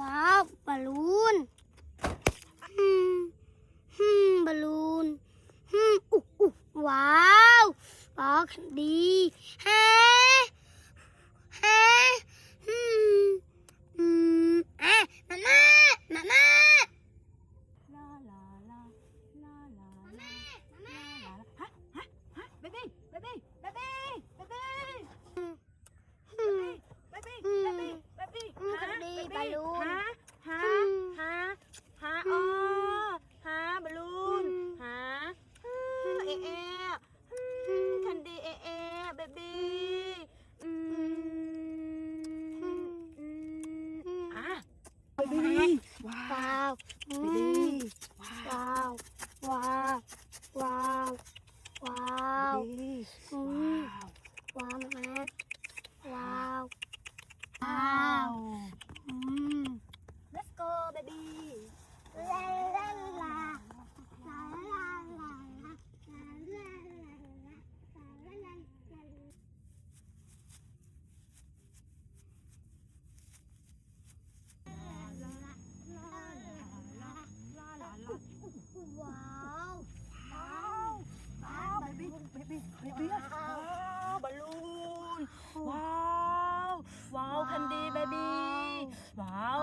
ว้าวบอลลูนบอลลูนว้าวว้าวคันดีฮะอ่ะมาม่าลาลาลาลาลาลาฮะเบบี้เบบี้เบบี้เบบี้เบบี้เบบี้คันดีบอลลูนฮะอ๋อฮะบอลลูนฮะเอคันดีเบบี้เบบี้ว้า ว้าว เบบี้ว้า ว้าวว้าวว้าวว้าว เบบี้ ว้าวมาว้าว ว้าว let's go baby ลาลาลาลาลาลาว้าวเบบี้ว้าวบอลลูนว้าวคันดีเบบี้ว้าว